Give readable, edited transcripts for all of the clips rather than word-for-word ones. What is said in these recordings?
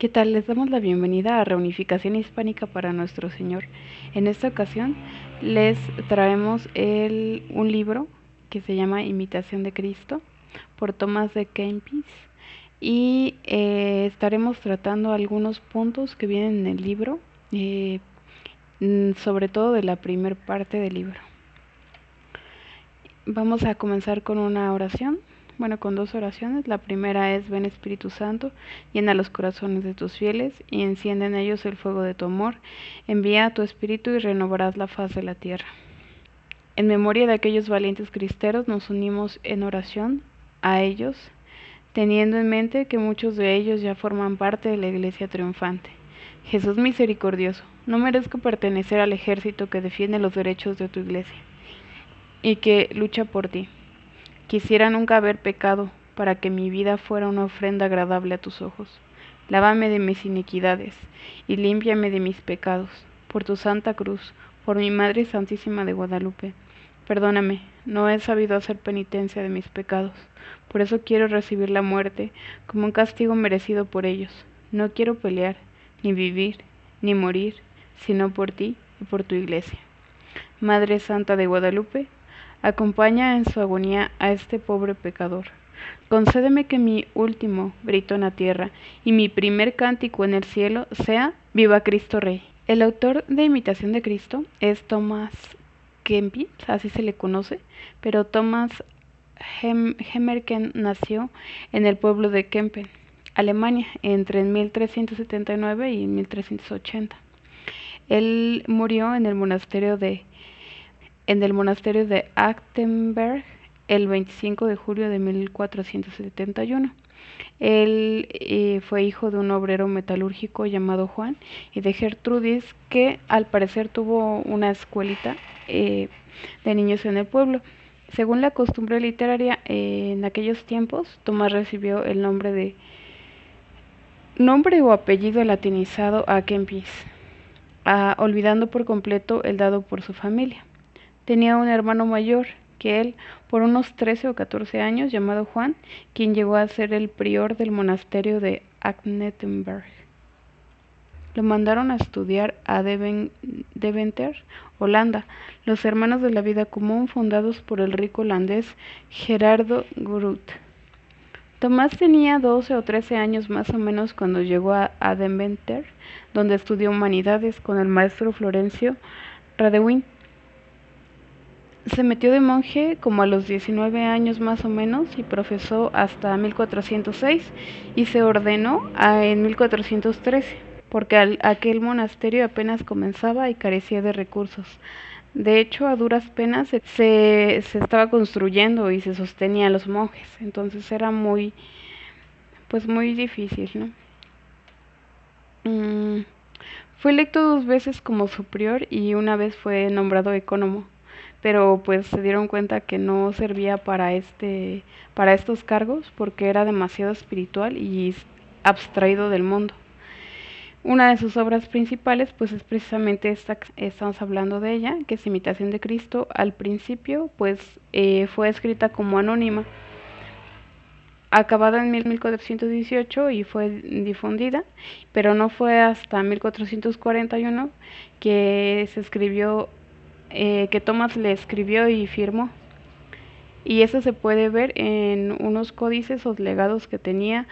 ¿Qué tal? Les damos la bienvenida a Reunificación Hispánica para Nuestro Señor. En esta ocasión les traemos un libro que se llama Imitación de Cristo por Thomas de Kempis y estaremos tratando algunos puntos que vienen en el libro, sobre todo de la primera parte del libro. Vamos a comenzar con una oración. Bueno, con dos oraciones. La primera es: ven Espíritu Santo, llena los corazones de tus fieles y enciende en ellos el fuego de tu amor. Envía a tu Espíritu y renovarás la faz de la tierra. En memoria de aquellos valientes cristeros nos unimos en oración a ellos, teniendo en mente que muchos de ellos ya forman parte de la Iglesia triunfante. Jesús misericordioso, no merezco pertenecer al ejército que defiende los derechos de tu Iglesia y que lucha por ti. Quisiera nunca haber pecado, para que mi vida fuera una ofrenda agradable a tus ojos. Lávame de mis iniquidades, y límpiame de mis pecados, por tu santa cruz, por mi Madre Santísima de Guadalupe. Perdóname, no he sabido hacer penitencia de mis pecados, por eso quiero recibir la muerte como un castigo merecido por ellos. No quiero pelear, ni vivir, ni morir, sino por ti y por tu Iglesia. Madre Santa de Guadalupe, acompaña en su agonía a este pobre pecador. Concédeme que mi último grito en la tierra y mi primer cántico en el cielo sea Viva Cristo Rey. El autor de Imitación de Cristo es Thomas Kempis, así se le conoce, pero Thomas Hemmerken nació en el pueblo de Kempen, Alemania, entre 1379 y 1380. Él murió en el monasterio de Achtenberg el 25 de julio de 1471. Él fue hijo de un obrero metalúrgico llamado Juan y de Gertrudis, que al parecer tuvo una escuelita de niños en el pueblo. Según la costumbre literaria, en aquellos tiempos, Tomás recibió el nombre o apellido latinizado a Kempis, olvidando por completo el dado por su familia. Tenía un hermano mayor que él, por unos 13 o 14 años, llamado Juan, quien llegó a ser el prior del monasterio de Achtenberg. Lo mandaron a estudiar a Deventer, Holanda, los hermanos de la vida común fundados por el rico holandés Gerardo Groot. Tomás tenía 12 o 13 años más o menos cuando llegó a Deventer, donde estudió humanidades con el maestro Florencio Radewin. Se metió de monje como a los 19 años más o menos y profesó hasta 1406 y se ordenó en 1413, porque aquel monasterio apenas comenzaba y carecía de recursos. De hecho, a duras penas se estaba construyendo y se sostenía a los monjes, entonces era muy difícil, ¿no? Fue electo 2 veces como su prior y una vez fue nombrado ecónomo, pero pues se dieron cuenta que no servía para estos cargos porque era demasiado espiritual y abstraído del mundo. Una de sus obras principales pues es precisamente esta que estamos hablando de ella, que es Imitación de Cristo. Al principio pues fue escrita como anónima, acabada en 1418 y fue difundida, pero no fue hasta 1441 que se escribió, que Thomas le escribió y firmó. Y eso se puede ver en unos códices o legados que tenía,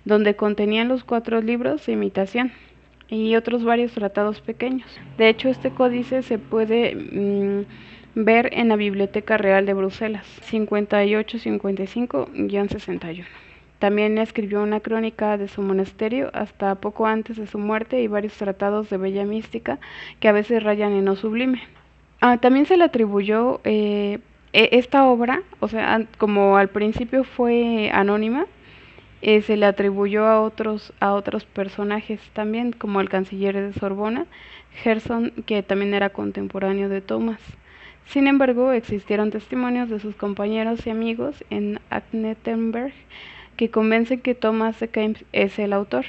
donde contenían los 4 libros de imitación y otros varios tratados pequeños. De hecho, este códice se puede ver en la Biblioteca Real de Bruselas, 5855-61. También escribió una crónica de su monasterio hasta poco antes de su muerte y varios tratados de bella mística que a veces rayan en lo sublime. También se le atribuyó esta obra, o sea, como al principio fue anónima, se le atribuyó a otros personajes también, como el canciller de Sorbona, Gerson, que también era contemporáneo de Thomas. Sin embargo, existieron testimonios de sus compañeros y amigos en Achtenberg que convencen que Thomas de Kempis es el autor.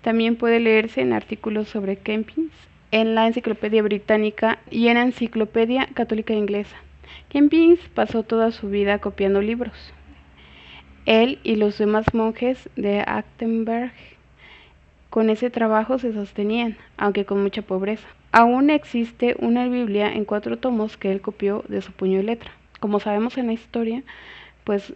También puede leerse en artículos sobre Kempis en la Enciclopedia Británica y en la Enciclopedia Católica Inglesa. Kempis pasó toda su vida copiando libros. Él y los demás monjes de Achtenberg Con ese trabajo se sostenían, aunque con mucha pobreza. Aún existe una Biblia en 4 tomos que él copió de su puño y letra. Como sabemos en la historia, pues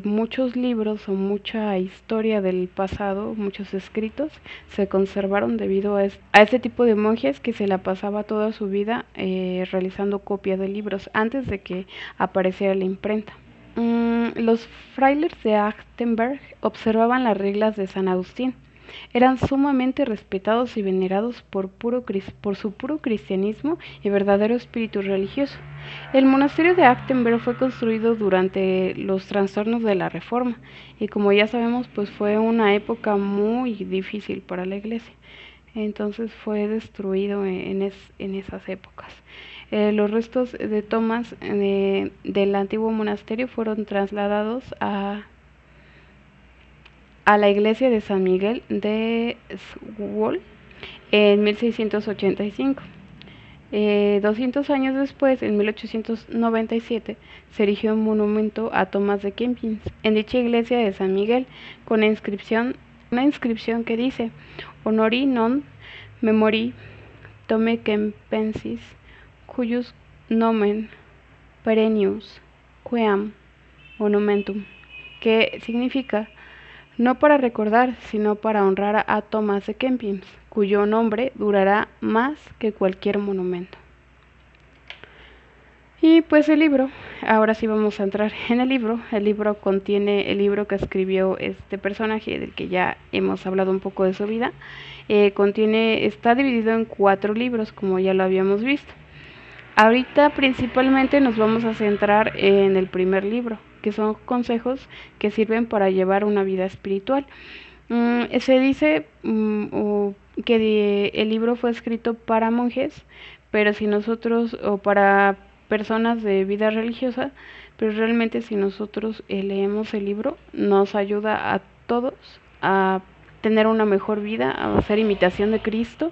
muchos libros o mucha historia del pasado, muchos escritos, se conservaron debido a este tipo de monjes que se la pasaba toda su vida realizando copias de libros antes de que apareciera la imprenta. Los frailes de Achtenberg observaban las reglas de San Agustín. Eran sumamente respetados y venerados por su puro cristianismo y verdadero espíritu religioso. El monasterio de Achtenberg fue construido durante los trastornos de la Reforma y, como ya sabemos, pues fue una época muy difícil para la iglesia. Entonces fue destruido en esas épocas. Los restos de Tomás del antiguo monasterio fueron trasladados a la iglesia de San Miguel de Schwol en 1685. 200 años después, en 1897, se erigió un monumento a Tomás de Kempis en dicha iglesia de San Miguel con una inscripción que dice: Honori non memori Tome Kempensis, cuius nomen perennius queam monumentum, que significa no para recordar, sino para honrar a Tomás de Kempis, cuyo nombre durará más que cualquier monumento. Y pues el libro, ahora sí vamos a entrar en el libro contiene el libro que escribió este personaje, del que ya hemos hablado un poco de su vida, está dividido en 4 libros, como ya lo habíamos visto. Ahorita principalmente nos vamos a centrar en el primer libro, que son consejos que sirven para llevar una vida espiritual. Se dice que el libro fue escrito para monjes, pero si nosotros, o para personas de vida religiosa, pero realmente si nosotros leemos el libro, nos ayuda a todos a tener una mejor vida, a hacer imitación de Cristo.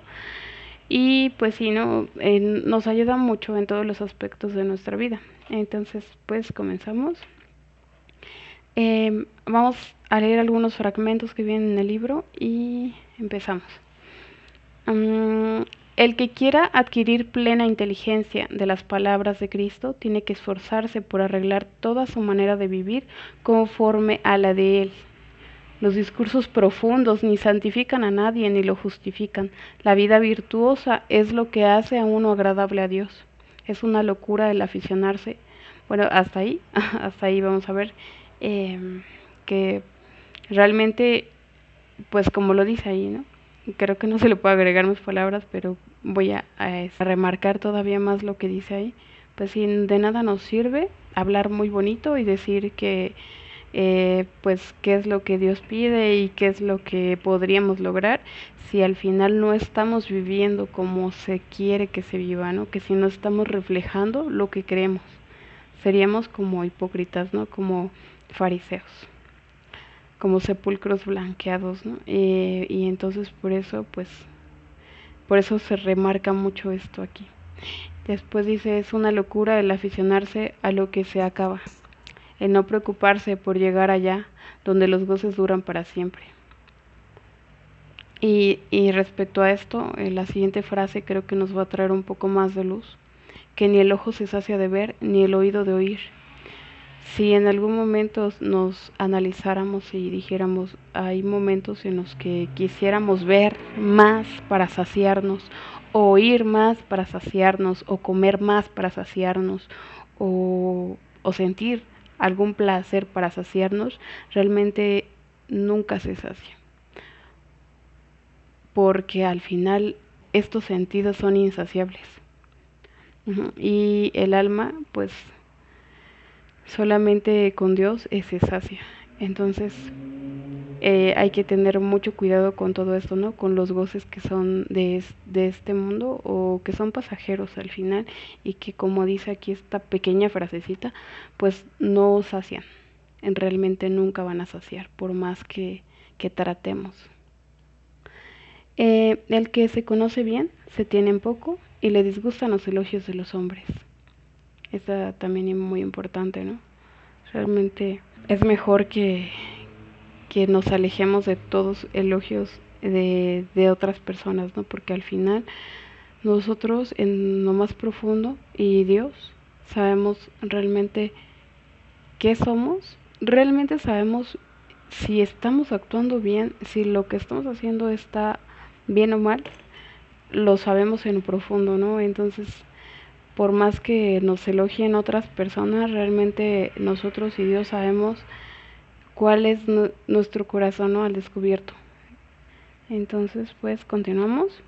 Y pues sí, ¿no? Nos ayuda mucho en todos los aspectos de nuestra vida. Entonces, pues comenzamos. Vamos a leer algunos fragmentos que vienen en el libro y empezamos. El que quiera adquirir plena inteligencia de las palabras de Cristo tiene que esforzarse por arreglar toda su manera de vivir conforme a la de Él. Los discursos profundos ni santifican a nadie ni lo justifican. La vida virtuosa es lo que hace a uno agradable a Dios. Es una locura el aficionarse. Bueno, hasta ahí vamos a ver que realmente, pues como lo dice ahí, ¿no? Creo que no se le puede agregar más palabras, pero voy a remarcar todavía más lo que dice ahí. Pues si de nada nos sirve hablar muy bonito y decir que pues qué es lo que Dios pide y qué es lo que podríamos lograr si al final no estamos viviendo como se quiere que se viva, ¿no? Que si no estamos reflejando lo que creemos, seríamos como hipócritas, ¿no? Como fariseos, como sepulcros blanqueados, ¿no? Y entonces por eso se remarca mucho esto aquí. Después dice: es una locura el aficionarse a lo que se acaba, el no preocuparse por llegar allá donde los goces duran para siempre. Y respecto a esto, la siguiente frase creo que nos va a traer un poco más de luz: que ni el ojo se sacia de ver, ni el oído de oír. Si en algún momento nos analizáramos y dijéramos, hay momentos en los que quisiéramos ver más para saciarnos, o oír más para saciarnos, o comer más para saciarnos, o sentir algún placer para saciarnos, realmente nunca se sacia, porque al final estos sentidos son insaciables. Y el alma, pues solamente con Dios se sacia. Entonces hay que tener mucho cuidado con todo esto, ¿no? Con los goces que son de este mundo, o que son pasajeros al final, y que, como dice aquí esta pequeña frasecita, pues no sacian. Realmente nunca van a saciar, por más que tratemos. El que se conoce bien se tiene en poco y le disgustan los elogios de los hombres. Esta también es muy importante, ¿no? Realmente es mejor que nos alejemos de todos elogios de otras personas, ¿no? Porque al final nosotros en lo más profundo y Dios sabemos realmente qué somos, realmente sabemos si estamos actuando bien, si lo que estamos haciendo está bien o mal, lo sabemos en lo profundo, ¿no? Entonces, por más que nos elogien otras personas, realmente nosotros y Dios sabemos cuál es nuestro corazón, ¿no? Al descubierto. Entonces, pues continuamos.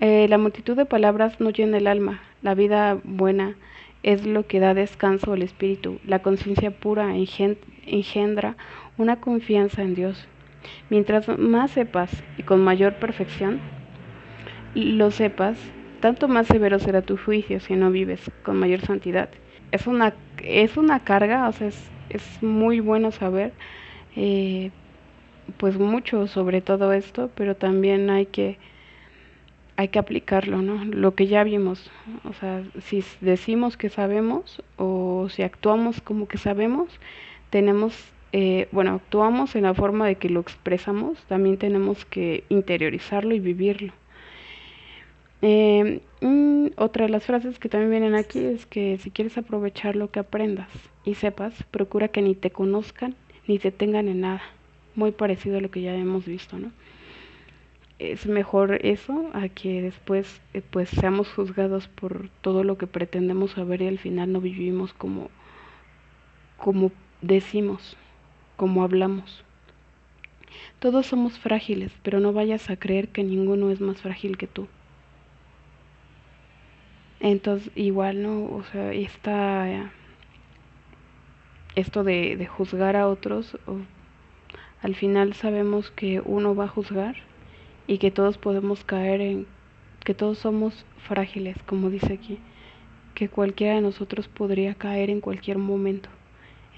La multitud de palabras no llena el alma. La vida buena es lo que da descanso al espíritu. La conciencia pura engendra una confianza en Dios. Mientras más sepas y con mayor perfección lo sepas, tanto más severo será tu juicio si no vives con mayor santidad. Es una carga, o sea, es muy bueno saber eh, pues mucho sobre todo esto, pero también hay que aplicarlo, ¿no? Lo que ya vimos, o sea, si decimos que sabemos o si actuamos como que sabemos, tenemos, bueno, actuamos en la forma de que lo expresamos, también tenemos que interiorizarlo y vivirlo. Otra de las frases que también vienen aquí es que si quieres aprovechar lo que aprendas y sepas, procura que ni te conozcan ni te tengan en nada. Muy parecido a lo que ya hemos visto, ¿no? Es mejor eso a que después pues seamos juzgados por todo lo que pretendemos saber y al final no vivimos como decimos, como hablamos. Todos somos frágiles, pero no vayas a creer que ninguno es más frágil que tú. Entonces, igual, ¿no? O sea, esto de juzgar a otros, al final sabemos que uno va a juzgar y que todos podemos caer en que todos somos frágiles, como dice aquí, que cualquiera de nosotros podría caer en cualquier momento.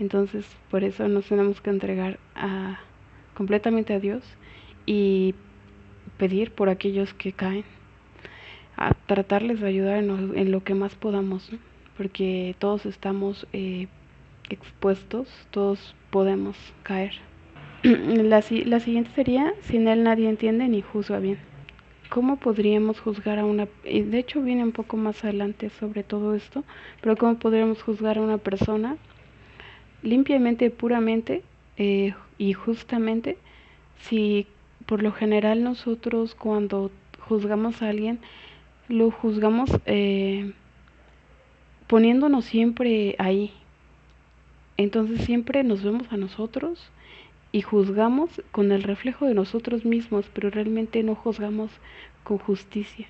Entonces, por eso nos tenemos que entregar completamente a Dios y pedir por aquellos que caen, a tratarles de ayudar en lo que más podamos, ¿no? Porque todos estamos expuestos, todos podemos caer. La siguiente sería, sin él nadie entiende ni juzga bien. ¿Cómo podríamos juzgar a una... Y de hecho viene un poco más adelante sobre todo esto, pero cómo podríamos juzgar a una persona limpiamente, puramente y justamente si por lo general nosotros cuando juzgamos a alguien, lo juzgamos poniéndonos siempre ahí. Entonces siempre nos vemos a nosotros y juzgamos con el reflejo de nosotros mismos, pero realmente no juzgamos con justicia.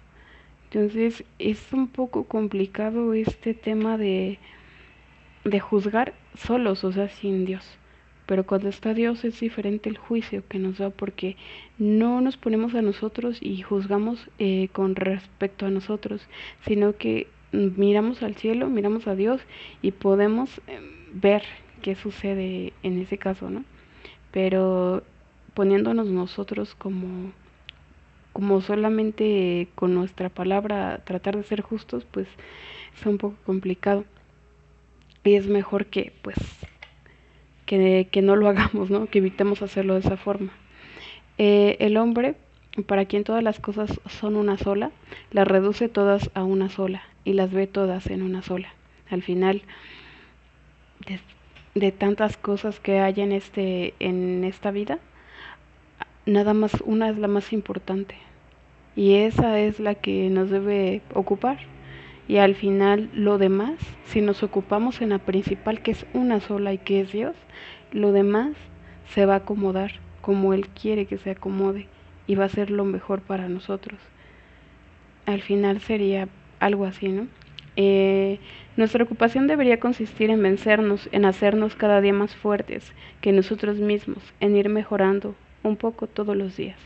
Entonces es un poco complicado este tema de juzgar solos, o sea, sin Dios. Pero cuando está Dios es diferente el juicio que nos da porque no nos ponemos a nosotros y juzgamos con respecto a nosotros, sino que miramos al cielo, miramos a Dios y podemos ver qué sucede en ese caso, ¿no? Pero poniéndonos nosotros como solamente con nuestra palabra tratar de ser justos, pues es un poco complicado. Y es mejor que pues que no lo hagamos, ¿no? Que evitemos hacerlo de esa forma. El hombre, para quien todas las cosas son una sola, las reduce todas a una sola y las ve todas en una sola. Al final, de tantas cosas que hay en esta vida, nada más una es la más importante y esa es la que nos debe ocupar. Y al final lo demás, si nos ocupamos en la principal que es una sola y que es Dios, lo demás se va a acomodar como Él quiere que se acomode y va a ser lo mejor para nosotros. Al final sería algo así, ¿no? Nuestra ocupación debería consistir en vencernos, en hacernos cada día más fuertes que nosotros mismos, en ir mejorando un poco todos los días.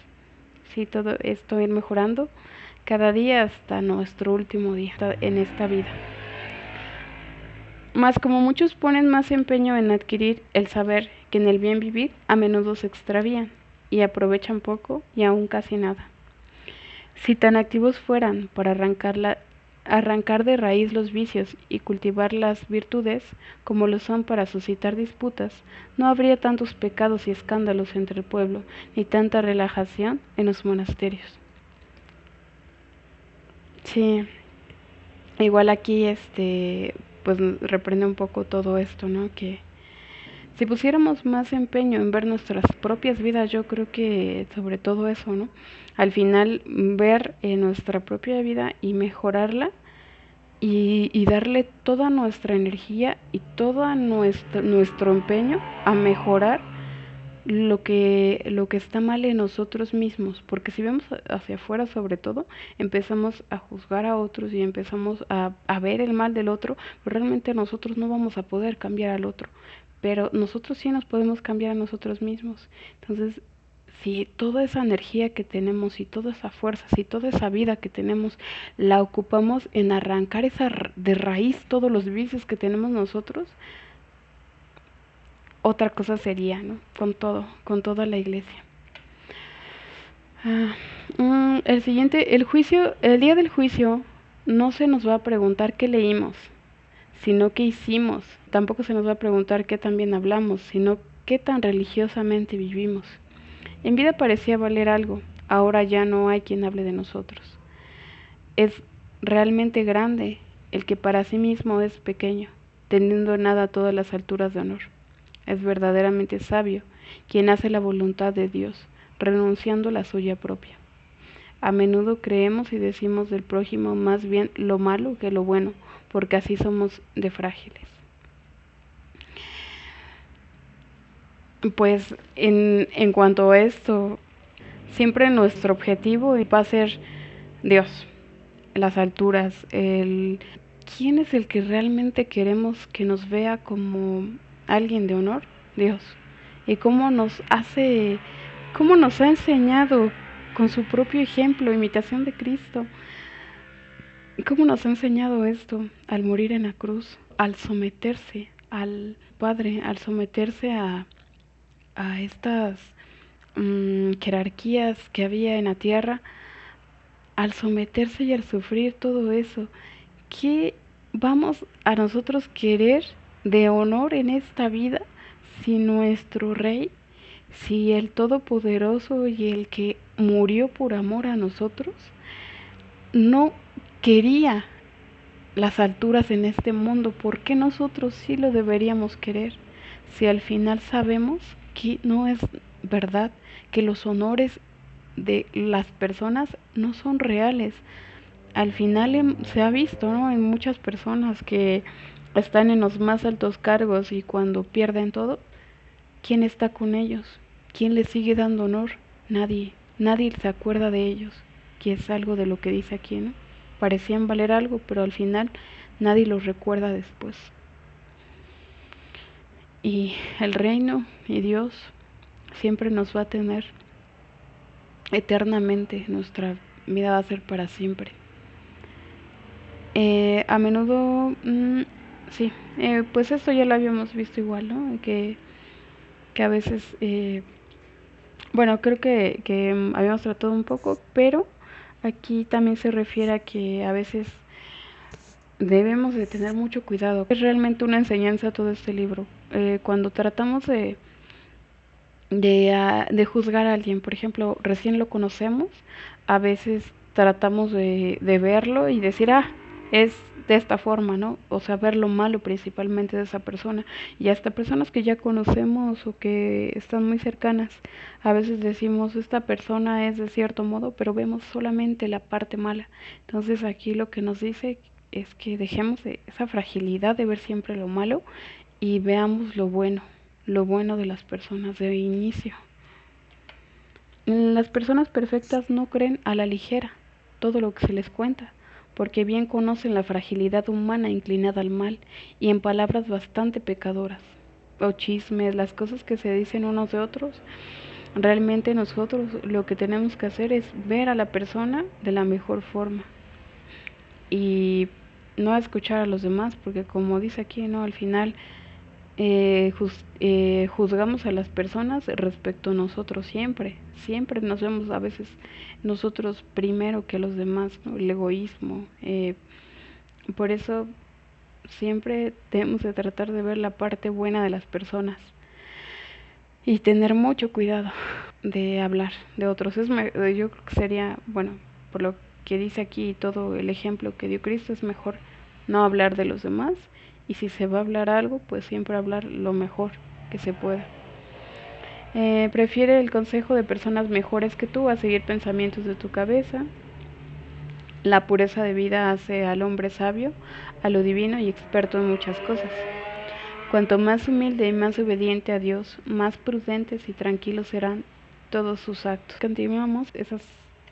Sí, todo esto ir mejorando cada día hasta nuestro último día en esta vida. Mas como muchos ponen más empeño en adquirir el saber que en el bien vivir, a menudo se extravían y aprovechan poco y aún casi nada. Si tan activos fueran para arrancar arrancar de raíz los vicios y cultivar las virtudes, como lo son para suscitar disputas, no habría tantos pecados y escándalos entre el pueblo, ni tanta relajación en los monasterios. Sí, igual aquí pues reprende un poco todo esto, ¿no? Que si pusiéramos más empeño en ver nuestras propias vidas, yo creo que sobre todo eso, ¿no? Al final ver nuestra propia vida y mejorarla y darle toda nuestra energía y todo nuestro empeño a mejorar lo que está mal en nosotros mismos, porque si vemos hacia afuera sobre todo, empezamos a juzgar a otros y empezamos a ver el mal del otro, pero realmente nosotros no vamos a poder cambiar al otro, pero nosotros sí nos podemos cambiar a nosotros mismos. Entonces, si toda esa energía que tenemos y toda esa fuerza, si toda esa vida que tenemos la ocupamos en arrancar de raíz todos los vicios que tenemos nosotros, otra cosa sería, ¿no? Con toda la iglesia. El siguiente, el día del juicio no se nos va a preguntar qué leímos, sino qué hicimos. Tampoco se nos va a preguntar qué tan bien hablamos, sino qué tan religiosamente vivimos. En vida parecía valer algo, ahora ya no hay quien hable de nosotros. Es realmente grande el que para sí mismo es pequeño, teniendo nada a todas las alturas de honor. Es verdaderamente sabio quien hace la voluntad de Dios, renunciando a la suya propia. A menudo creemos y decimos del prójimo más bien lo malo que lo bueno, porque así somos de frágiles. Pues en cuanto a esto, siempre nuestro objetivo va a ser Dios, las alturas, ¿quién es el que realmente queremos que nos vea como alguien de honor? Dios. Y cómo nos ha enseñado con su propio ejemplo, imitación de Cristo. ¿Cómo nos ha enseñado esto al morir en la cruz, al someterse al Padre, al someterse a estas jerarquías que había en la tierra, al someterse y al sufrir todo eso? ¿Qué vamos a nosotros querer de honor en esta vida si nuestro Rey, si el Todopoderoso y el que murió por amor a nosotros, no quería las alturas en este mundo? ¿Por qué nosotros sí lo deberíamos querer? Si al final sabemos que no es verdad, que los honores de las personas no son reales. Al final se ha visto, ¿no?, en muchas personas que están en los más altos cargos y cuando pierden todo, ¿quién está con ellos? ¿Quién les sigue dando honor? Nadie. Nadie se acuerda de ellos, que es algo de lo que dice aquí, ¿no? Parecían valer algo, pero al final nadie los recuerda después. Y el reino y Dios siempre nos va a tener eternamente, nuestra vida va a ser para siempre. A menudo, sí, pues esto ya lo habíamos visto igual, ¿no? Que a veces, bueno, creo que habíamos tratado un poco, pero aquí también se refiere a que a veces debemos de tener mucho cuidado. Es realmente una enseñanza todo este libro. Cuando tratamos de juzgar a alguien, por ejemplo, recién lo conocemos, a veces tratamos de verlo y decir, es de esta forma, ¿no? O sea, ver lo malo principalmente de esa persona. Y hasta personas que ya conocemos o que están muy cercanas, a veces decimos, esta persona es de cierto modo, pero vemos solamente la parte mala. Entonces aquí lo que nos dice es que dejemos esa fragilidad de ver siempre lo malo y veamos lo bueno de las personas de inicio. Las personas perfectas no creen a la ligera todo lo que se les cuenta, porque bien conocen la fragilidad humana inclinada al mal y en palabras bastante pecadoras, o chismes, las cosas que se dicen unos de otros. Realmente nosotros lo que tenemos que hacer es ver a la persona de la mejor forma y no escuchar a los demás, porque como dice aquí, ¿no?, al final juzgamos a las personas respecto a nosotros siempre nos vemos a veces nosotros primero que los demás, ¿no? El egoísmo, Por eso siempre debemos de tratar de ver la parte buena de las personas y tener mucho cuidado de hablar de otros. Yo creo que sería, bueno, por lo que dice aquí y todo el ejemplo que dio Cristo, es mejor no hablar de los demás, y si se va a hablar algo, pues siempre hablar lo mejor que se pueda. Prefiere el consejo de personas mejores que tú a seguir pensamientos de tu cabeza. La pureza de vida hace al hombre sabio, a lo divino y experto en muchas cosas. Cuanto más humilde y más obediente a Dios, más prudentes y tranquilos serán todos sus actos. Continuamos, esas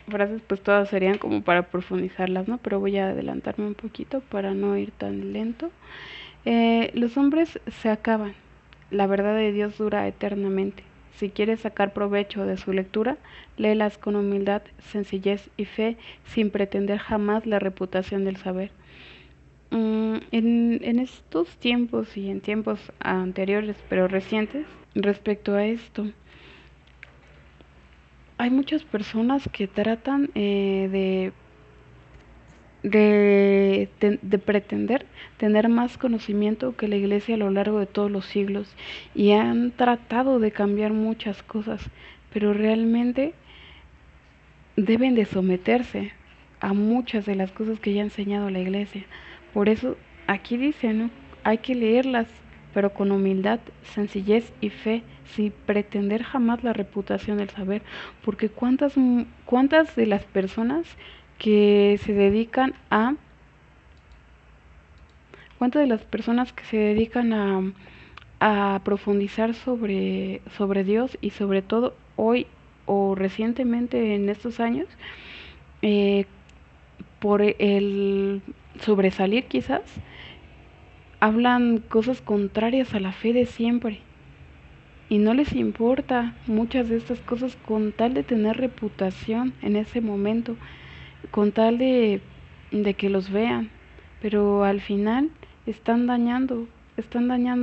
frases pues todas serían como para profundizarlas, ¿no? Pero voy a adelantarme un poquito para no ir tan lento. Los hombres se acaban, la verdad de Dios dura eternamente. Si quieres sacar provecho de su lectura, léelas con humildad, sencillez y fe, sin pretender jamás la reputación del saber. En estos tiempos y en tiempos anteriores, pero recientes, respecto a esto, hay muchas personas que tratan de pretender tener más conocimiento que la Iglesia a lo largo de todos los siglos, y han tratado de cambiar muchas cosas, pero realmente deben de someterse a muchas de las cosas que ya ha enseñado la Iglesia. Por eso aquí dice, ¿no? Hay que leerlas, pero con humildad, sencillez y fe, sin pretender jamás la reputación del saber, porque cuántas de las personas que se dedican a cuántas de las personas que se dedican a profundizar sobre Dios, y sobre todo hoy o recientemente en estos años, eh, por el sobresalir quizás, hablan cosas contrarias a la fe de siempre y no les importa muchas de estas cosas con tal de tener reputación en ese momento, con tal de que los vean, pero al final están dañando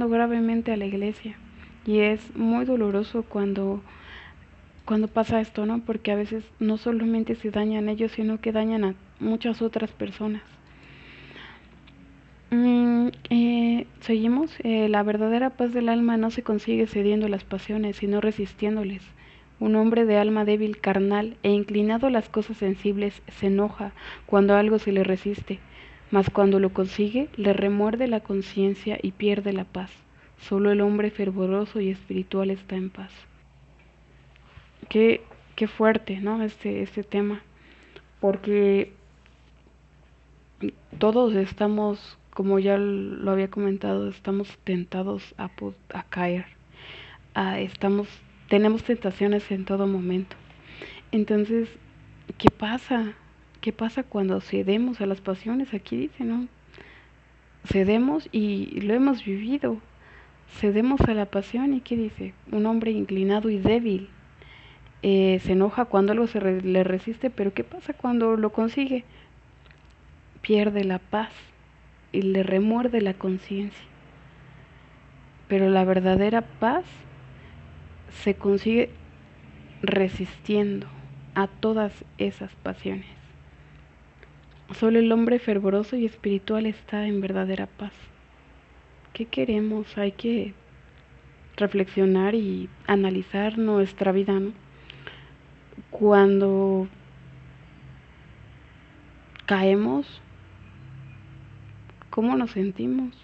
gravemente a la iglesia, y es muy doloroso cuando pasa esto, ¿no? Porque a veces no solamente se dañan ellos, sino que dañan a muchas otras personas. Seguimos. La verdadera paz del alma no se consigue cediendo a las pasiones, sino resistiéndoles. Un hombre de alma débil, carnal e inclinado a las cosas sensibles se enoja cuando algo se le resiste, mas cuando lo consigue le remuerde la conciencia y pierde la paz. Solo el hombre fervoroso y espiritual está en paz. Qué, qué fuerte, ¿no? Este tema, porque todos estamos, como ya lo había comentado, estamos tentados a caer. Estamos, tenemos tentaciones en todo momento. Entonces, ¿qué pasa? ¿Qué pasa cuando cedemos a las pasiones? Aquí dice, ¿no? Cedemos, y lo hemos vivido. Cedemos a la pasión, y ¿qué dice? Un hombre inclinado y débil se enoja cuando algo le resiste, pero ¿qué pasa cuando lo consigue? Pierde la paz y le remuerde la conciencia. Pero la verdadera paz se consigue resistiendo a todas esas pasiones. Solo el hombre fervoroso y espiritual está en verdadera paz. ¿Qué queremos? Hay que reflexionar y analizar nuestra vida, ¿no? Cuando caemos, ¿cómo nos sentimos?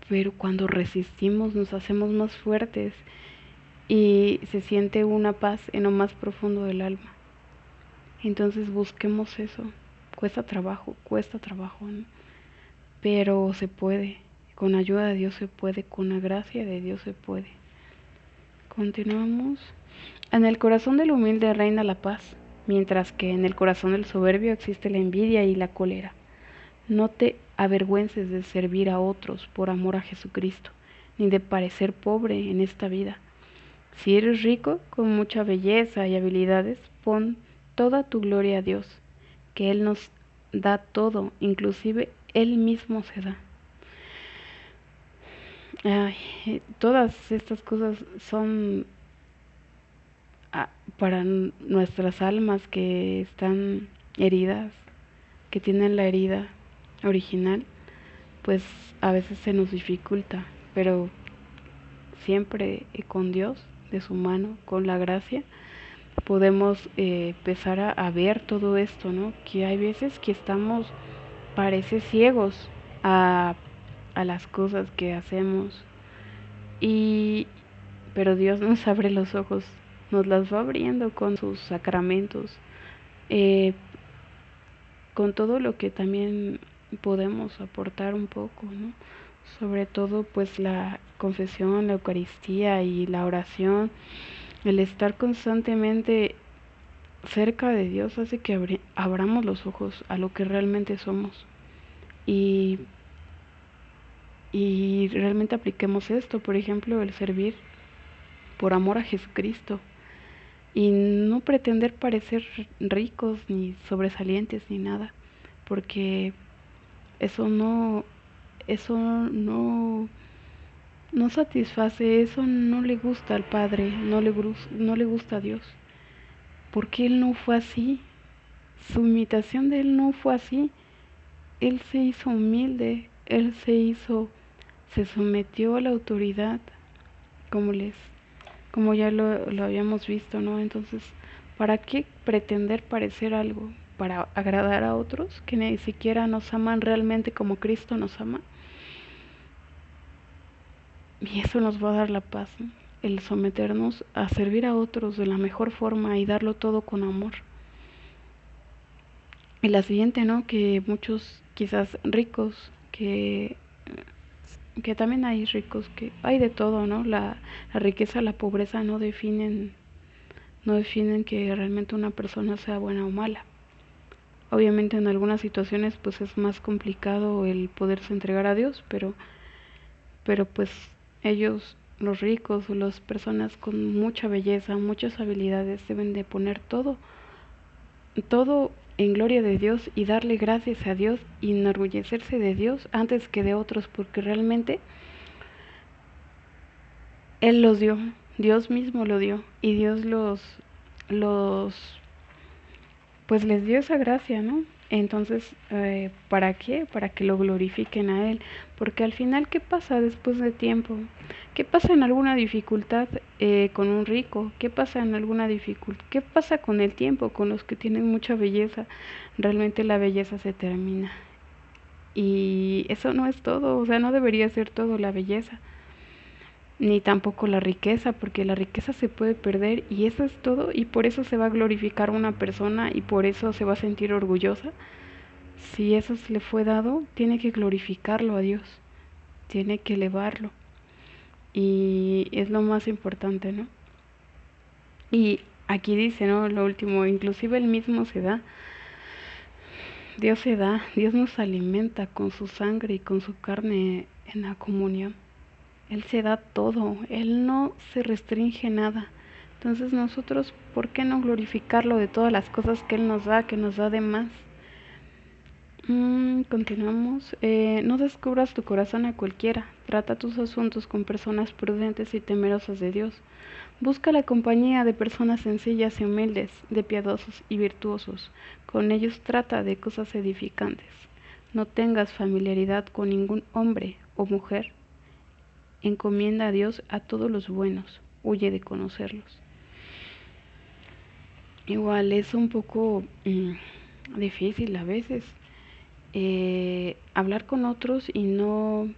Pero cuando resistimos nos hacemos más fuertes y se siente una paz en lo más profundo del alma. Entonces busquemos eso. Cuesta trabajo, ¿no? Pero se puede. Con ayuda de Dios se puede, con la gracia de Dios se puede. Continuamos. En el corazón del humilde reina la paz, mientras que en el corazón del soberbio existe la envidia y la cólera. No te avergüences de servir a otros por amor a Jesucristo, ni de parecer pobre en esta vida. Si eres rico, con mucha belleza y habilidades, pon toda tu gloria a Dios, que Él nos da todo, inclusive Él mismo se da. Todas estas cosas son para nuestras almas que están heridas, que tienen la herida original, pues a veces se nos dificulta, pero siempre con Dios, de su mano, con la gracia, podemos empezar a ver todo esto, ¿no? Que hay veces que estamos, parece ciegos a, a las cosas que hacemos, y pero Dios nos abre los ojos, nos las va abriendo con sus sacramentos, eh, con todo lo que también podemos aportar un poco, ¿no? Sobre todo pues la confesión, la Eucaristía y la oración, el estar constantemente cerca de Dios hace que abramos los ojos a lo que realmente somos y, y realmente apliquemos esto, por ejemplo, el servir por amor a Jesucristo y no pretender parecer ricos ni sobresalientes ni nada, porque eso no eso no satisface, eso no le gusta al Padre, no le gusta a Dios, porque Él no fue así, su imitación de Él no fue así, Él se hizo humilde, Él se sometió a la autoridad, como les, como ya lo habíamos visto, ¿no? Entonces, ¿para qué pretender parecer algo? ¿Para agradar a otros que ni siquiera nos aman realmente como Cristo nos ama? Y eso nos va a dar la paz, ¿no? El someternos a servir a otros de la mejor forma y darlo todo con amor. Y la siguiente, ¿no? Que muchos quizás ricos, que también hay ricos, que hay de todo, ¿no? La riqueza, la pobreza no definen que realmente una persona sea buena o mala. Obviamente en algunas situaciones pues es más complicado el poderse entregar a Dios, pero pues ellos, los ricos o las personas con mucha belleza, muchas habilidades, deben de poner todo en gloria de Dios y darle gracias a Dios y enorgullecerse de Dios antes que de otros, porque realmente Él los dio, Dios mismo lo dio y Dios los pues les dio esa gracia, ¿no? Entonces, ¿para qué? Para que lo glorifiquen a Él. Porque al final, ¿qué pasa después de tiempo? ¿Qué pasa en alguna dificultad con un rico? ¿Qué pasa en alguna dificultad? ¿Qué pasa con el tiempo, con los que tienen mucha belleza? Realmente la belleza se termina. Y eso no es todo, o sea, no debería ser todo la belleza ni tampoco la riqueza, porque la riqueza se puede perder y eso es todo y por eso se va a glorificar una persona y por eso se va a sentir orgullosa. Si eso se le fue dado, tiene que glorificarlo a Dios, tiene que elevarlo y es lo más importante, ¿no? Y aquí dice, ¿no? Lo último, inclusive él mismo se da, Dios se da, Dios nos alimenta con su sangre y con su carne en la comunión. Él se da todo, Él no se restringe nada. Entonces nosotros, ¿por qué no glorificarlo de todas las cosas que Él nos da, que nos da de más? Continuamos. No descubras tu corazón a cualquiera. Trata tus asuntos con personas prudentes y temerosas de Dios. Busca la compañía de personas sencillas y humildes, de piadosos y virtuosos. Con ellos trata de cosas edificantes. No tengas familiaridad con ningún hombre o mujer. Encomienda a Dios a todos los buenos, huye de conocerlos. Igual es un poco difícil a veces hablar con otros y no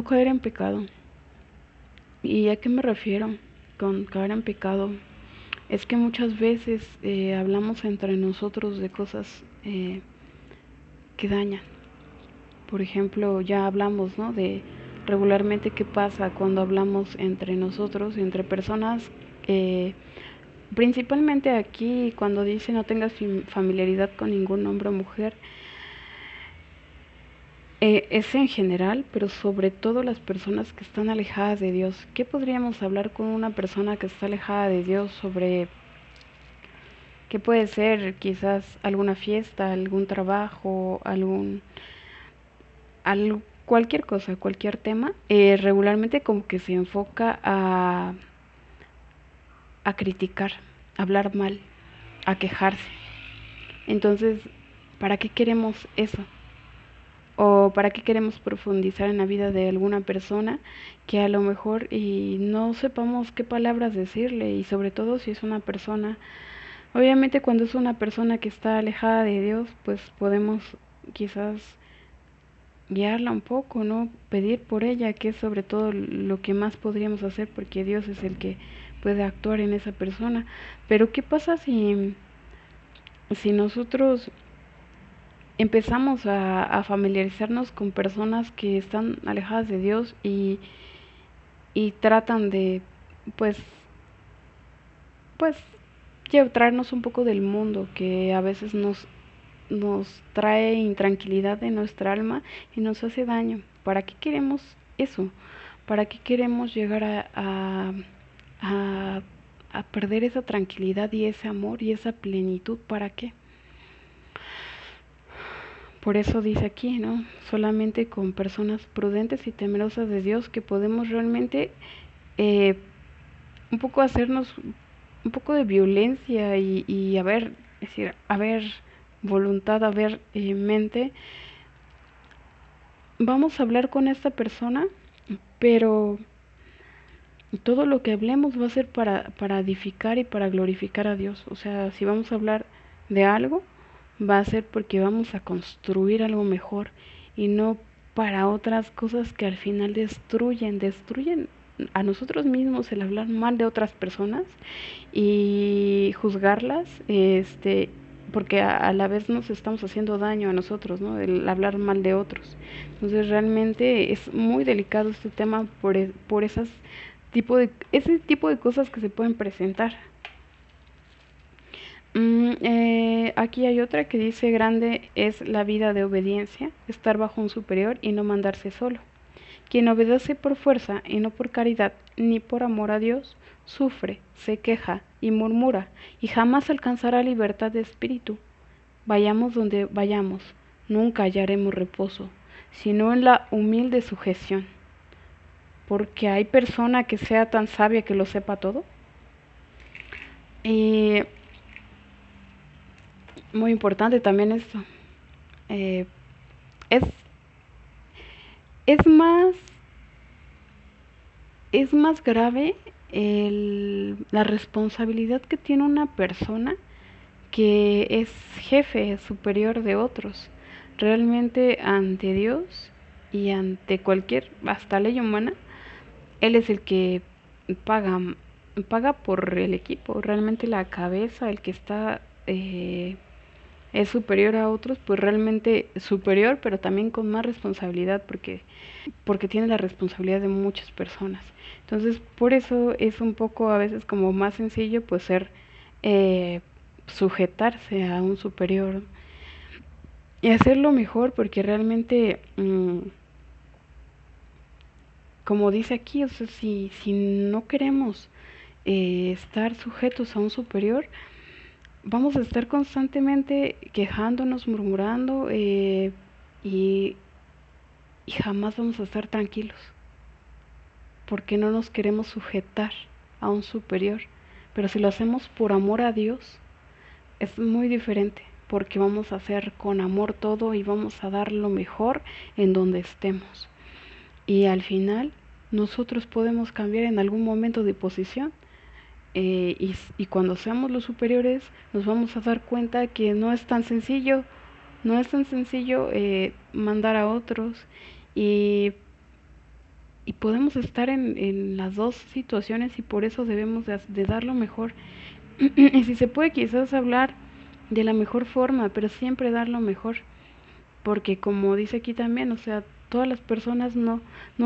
caer en pecado. ¿Y a qué me refiero con caer en pecado? Es que muchas veces hablamos entre nosotros de cosas que dañan. Por ejemplo, ya hablamos, ¿no? De regularmente qué pasa cuando hablamos entre nosotros, entre personas, principalmente aquí cuando dice no tengas familiaridad con ningún hombre o mujer, es en general, pero sobre todo las personas que están alejadas de Dios. ¿Qué podríamos hablar con una persona que está alejada de Dios sobre qué puede ser quizás alguna fiesta, algún trabajo, cualquier cosa, cualquier tema? Regularmente como que se enfoca a criticar, a hablar mal, a quejarse. Entonces, ¿para qué queremos eso? ¿O para qué queremos profundizar en la vida de alguna persona que a lo mejor y no sepamos qué palabras decirle? Y sobre todo si es una persona, obviamente cuando es una persona que está alejada de Dios, pues podemos quizás guiarla un poco, ¿no? Pedir por ella, que es sobre todo lo que más podríamos hacer, porque Dios es el que puede actuar en esa persona. Pero ¿qué pasa si nosotros empezamos a familiarizarnos con personas que están alejadas de Dios y tratan de, pues, pues, traernos un poco del mundo que a veces nos trae intranquilidad en nuestra alma y nos hace daño? ¿Para qué queremos eso? ¿Para qué queremos llegar a, a perder esa tranquilidad y ese amor y esa plenitud? ¿Para qué? Por eso dice aquí, ¿no? Solamente con personas prudentes y temerosas de Dios que podemos realmente eh, un poco hacernos un poco de violencia y haber, es decir, haber voluntad, haber mente. Vamos a hablar con esta persona, pero todo lo que hablemos va a ser para edificar y para glorificar a Dios. O sea, si vamos a hablar de algo, va a ser porque vamos a construir algo mejor y no para otras cosas que al final destruyen a nosotros mismos el hablar mal de otras personas y juzgarlas, porque a la vez nos estamos haciendo daño a nosotros, ¿no? El hablar mal de otros. Entonces realmente es muy delicado este tema por ese tipo de cosas que se pueden presentar. Aquí hay otra que dice: grande es la vida de obediencia, estar bajo un superior y no mandarse solo. Quien obedece por fuerza y no por caridad ni por amor a Dios, sufre, se queja y murmura, y jamás alcanzará libertad de espíritu. Vayamos donde vayamos, nunca hallaremos reposo, sino en la humilde sujeción. Porque hay persona que sea tan sabia que lo sepa todo. Y muy importante también esto. Eh, es, es más es más grave la responsabilidad que tiene una persona que es jefe superior de otros. Realmente ante Dios y ante cualquier, hasta ley humana, Él es el que paga, paga por el equipo. Realmente la cabeza, el que está es superior a otros, pues realmente superior, pero también con más responsabilidad, porque tiene la responsabilidad de muchas personas. Entonces, por eso es un poco a veces como más sencillo, pues eh, sujetarse a un superior y hacerlo mejor, porque realmente, como dice aquí, o sea, si no queremos estar sujetos a un superior, vamos a estar constantemente quejándonos, murmurando, y, y jamás vamos a estar tranquilos, porque no nos queremos sujetar a un superior. Pero si lo hacemos por amor a Dios, es muy diferente, porque vamos a hacer con amor todo y vamos a dar lo mejor en donde estemos. Y al final, nosotros podemos cambiar en algún momento de posición. Y cuando seamos los superiores nos vamos a dar cuenta que no es tan sencillo, no es tan sencillo mandar a otros y, y podemos estar en las dos situaciones y por eso debemos de dar lo mejor. Y si se puede quizás hablar de la mejor forma, pero siempre dar lo mejor, porque como dice aquí también, o sea, todas las personas no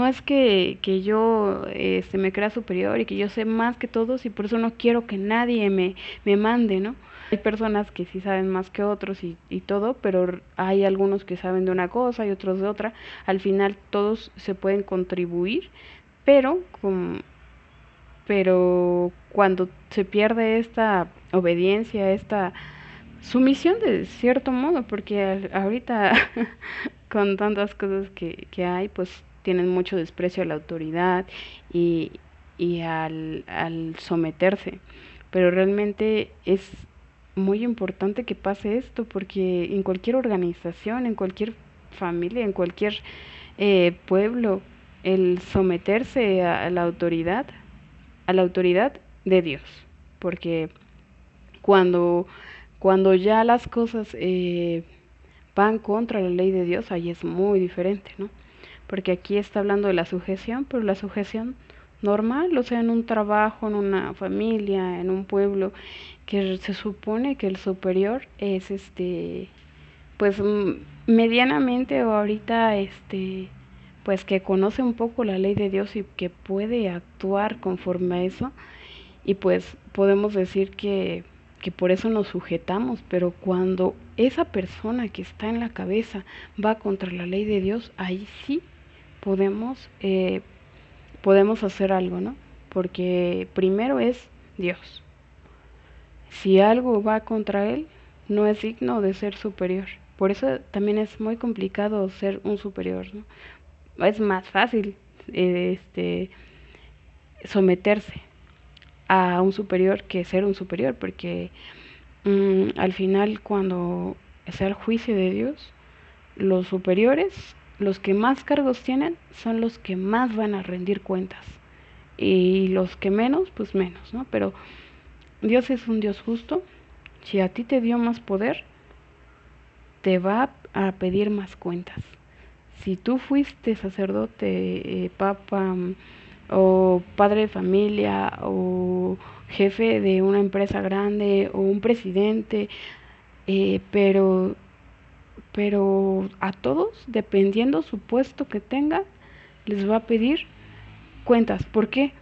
es que yo me crea superior y que yo sé más que todos y por eso no quiero que nadie me mande, ¿no? Hay personas que sí saben más que otros y todo, pero hay algunos que saben de una cosa y otros de otra. Al final todos se pueden contribuir, pero pero cuando se pierde esta obediencia, esta sumisión de cierto modo, porque ahorita con tantas cosas que hay, pues tienen mucho desprecio a la autoridad y al someterse, pero realmente muy importante que pase esto, porque en cualquier organización, en cualquier familia, en cualquier pueblo, el someterse a la autoridad de Dios, porque cuando, cuando ya las cosas van contra la ley de Dios, ahí es muy diferente, ¿no? Porque aquí está hablando de la sujeción, pero la sujeción normal, o sea, en un trabajo, en una familia, en un pueblo, que se supone que el superior es pues medianamente o ahorita pues que conoce un poco la ley de Dios y que puede actuar conforme a eso, y pues podemos decir que por eso nos sujetamos, pero cuando esa persona que está en la cabeza va contra la ley de Dios, ahí sí podemos, podemos hacer algo, ¿no? Porque primero es Dios. Si algo va contra él, no es digno de ser superior. Por eso también es muy complicado ser un superior, ¿no? Es más fácil someterse a un superior que ser un superior, porque al final cuando sea el juicio de Dios, los superiores, los que más cargos tienen, son los que más van a rendir cuentas. Y los que menos, pues menos, ¿no? Pero Dios es un Dios justo. Si a ti te dio más poder, te va a pedir más cuentas. Si tú fuiste sacerdote, papa, o padre de familia, o jefe de una empresa grande, o un presidente, eh, pero, pero a todos, dependiendo su puesto que tengan, les va a pedir cuentas. ¿Por qué?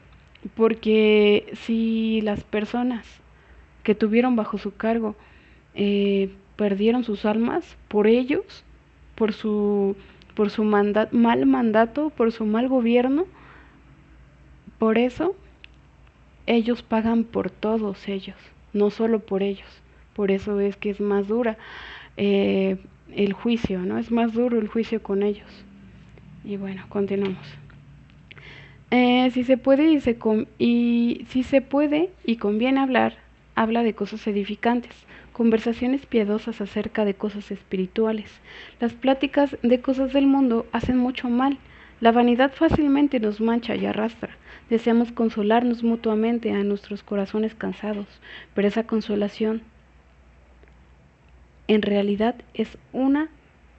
Porque si las personas que tuvieron bajo su cargo perdieron sus almas por ellos, por su, por su mal mandato, por su mal gobierno, por eso ellos pagan por todos ellos, no solo por ellos. Por eso es que es más dura eh, el juicio, ¿no? Es más duro el juicio con ellos. Y bueno, continuamos. Si se puede si se puede y conviene hablar, habla de cosas edificantes, conversaciones piadosas acerca de cosas espirituales. Las pláticas de cosas del mundo hacen mucho mal. La vanidad fácilmente nos mancha y arrastra. Deseamos consolarnos mutuamente a nuestros corazones cansados, pero esa consolación en realidad es una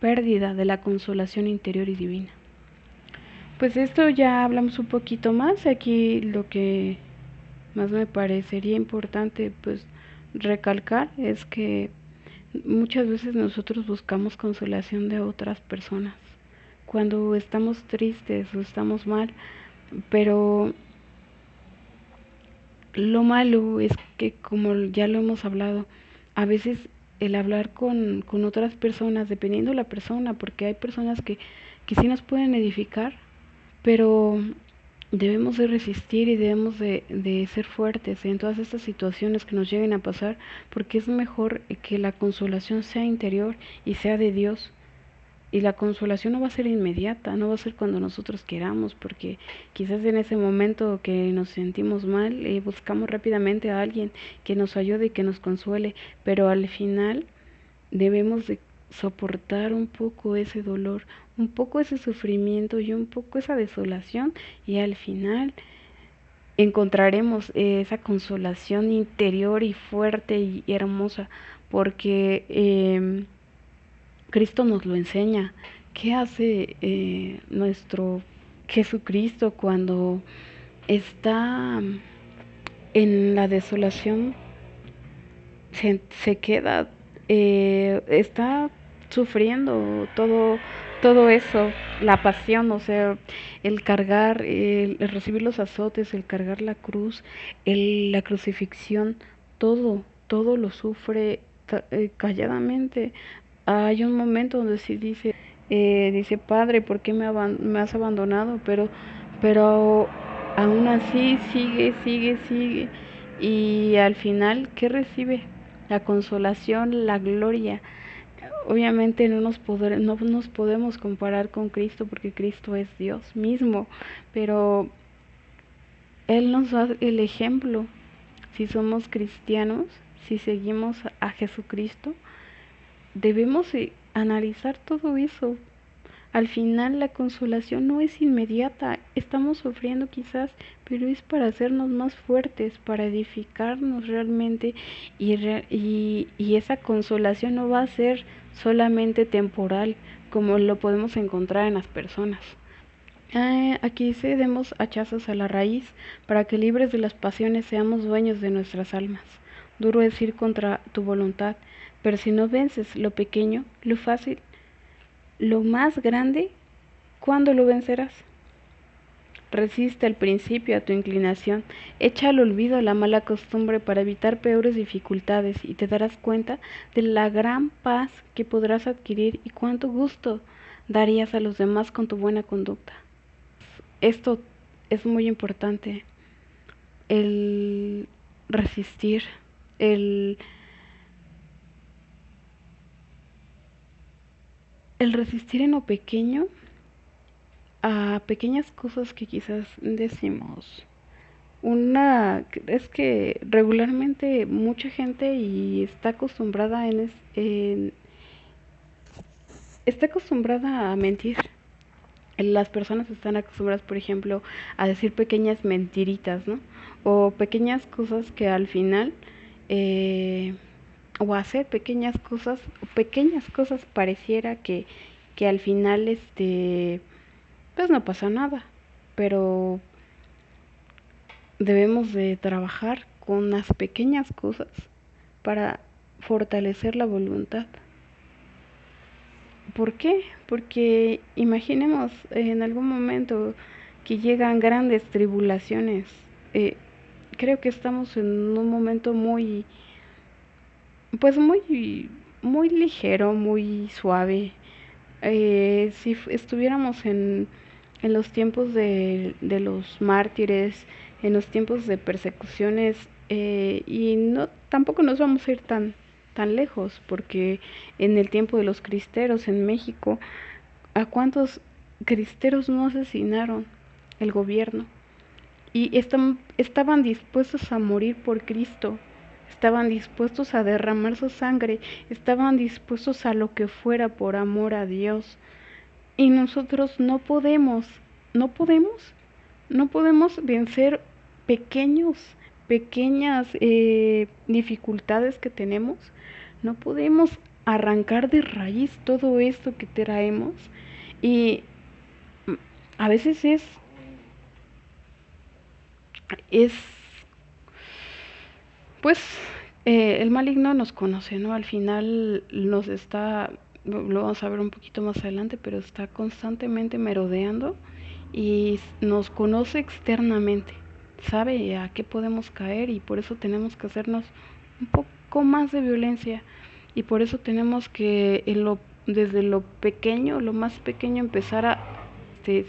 pérdida de la consolación interior y divina. Pues esto ya hablamos un poquito más. Aquí lo que más me parecería importante pues recalcar es que muchas veces nosotros buscamos consolación de otras personas cuando estamos tristes o estamos mal, pero lo malo es que, como ya lo hemos hablado, a veces el hablar con otras personas, dependiendo de la persona, porque hay personas que sí nos pueden edificar, pero debemos de resistir y debemos de ser fuertes en todas estas situaciones que nos lleguen a pasar, porque es mejor que la consolación sea interior y sea de Dios. Y la consolación no va a ser inmediata, no va a ser cuando nosotros queramos, porque quizás en ese momento que nos sentimos mal, buscamos rápidamente a alguien que nos ayude y que nos consuele, pero al final debemos de soportar un poco ese dolor, un poco ese sufrimiento y un poco esa desolación, y al final encontraremos esa consolación interior y fuerte y hermosa, porque Cristo nos lo enseña. ¿Qué hace nuestro Jesucristo cuando está en la desolación? Se queda, está sufriendo todo eso, la pasión, o sea, el cargar, el recibir los azotes, el cargar la cruz, la crucifixión, todo lo sufre calladamente. Hay un momento donde sí dice, Padre, ¿por qué me has abandonado? Pero aún así sigue. Y al final, ¿qué recibe? La consolación, la gloria. Obviamente no nos podemos comparar con Cristo, porque Cristo es Dios mismo, pero Él nos da el ejemplo. Si somos cristianos, si seguimos a Jesucristo, debemos analizar todo eso. Al final la consolación no es inmediata, estamos sufriendo quizás, pero es para hacernos más fuertes, para edificarnos realmente y esa consolación no va a ser solamente temporal, como lo podemos encontrar en las personas. Aquí dice, demos hachazos a la raíz, para que libres de las pasiones seamos dueños de nuestras almas. Duro es ir contra tu voluntad, pero si no vences lo pequeño, lo fácil, lo más grande, ¿cuándo lo vencerás? Resiste al principio a tu inclinación, echa al olvido la mala costumbre para evitar peores dificultades y te darás cuenta de la gran paz que podrás adquirir y cuánto gusto darías a los demás con tu buena conducta. Esto es muy importante, el resistir, el, el resistir en lo pequeño a pequeñas cosas que quizás decimos. Es que regularmente mucha gente y está acostumbrada está acostumbrada a mentir. Las personas están acostumbradas, por ejemplo, a decir pequeñas mentiritas, ¿no? O pequeñas cosas que al final, o hacer pequeñas cosas pareciera que al final, pues no pasa nada. Pero debemos de trabajar con las pequeñas cosas para fortalecer la voluntad. ¿Por qué? Porque imaginemos en algún momento que llegan grandes tribulaciones. Eh, Creo que estamos en un momento pues muy ligero, muy suave. Si estuviéramos en los tiempos de los mártires, en los tiempos de persecuciones, y no tampoco nos vamos a ir tan lejos, porque en el tiempo de los cristeros en México, ¿a cuántos cristeros no asesinaron el gobierno? Y estaban dispuestos a morir por Cristo, estaban dispuestos a derramar su sangre, estaban dispuestos a lo que fuera por amor a Dios. Y nosotros no podemos, no podemos vencer pequeñas dificultades que tenemos, no podemos arrancar de raíz todo esto que traemos y a veces es pues el maligno nos conoce, ¿no? Al final lo vamos a ver un poquito más adelante, pero está constantemente merodeando y nos conoce externamente, sabe a qué podemos caer y por eso tenemos que hacernos un poco más de violencia y por eso tenemos que desde lo pequeño, lo más pequeño, empezar a